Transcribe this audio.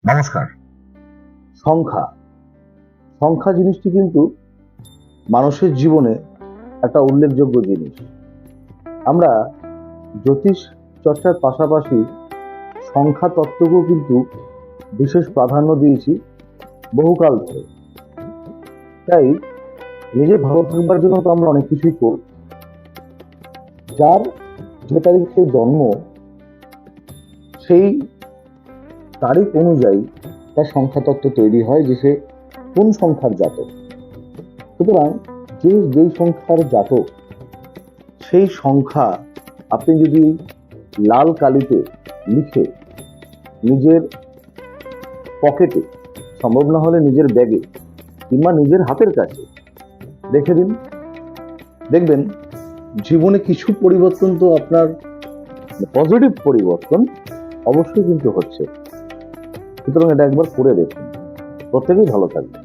নমস্কার। সংখ্যা সংখ্যা জিনিসটি কিন্তু মানুষের জীবনে একটা উল্লেখযোগ্য জিনিস। আমরা জ্যোতিষ চর্চার পাশাপাশি সংখ্যা তত্ত্বকেও কিন্তু বিশেষ প্রাধান্য দিয়েছি বহুকাল ধরে। তাই নিজে ভালো থাকবার জন্য তো আমরা অনেক কিছুই করি। যার যে তারিখে জন্ম সেই তারিখ অনুযায়ী তার সংখ্যা তত্ত্ব তৈরি হয় যে সে কোন সংখ্যার জাতক। সুতরাং যেই সংখ্যার জাতক সেই সংখ্যা আপনি যদি লাল কালিতে লিখে নিজের পকেটে, সম্ভব না হলে নিজের ব্যাগে কিংবা নিজের হাতের কাছে রেখে দিন, দেখবেন জীবনে কিছু পরিবর্তন তো আপনার পজিটিভ পরিবর্তন অবশ্যই কিন্তু হচ্ছে। সুতরাং এটা একবার করে দেখুন। প্রত্যেকেই ভালো থাকবে।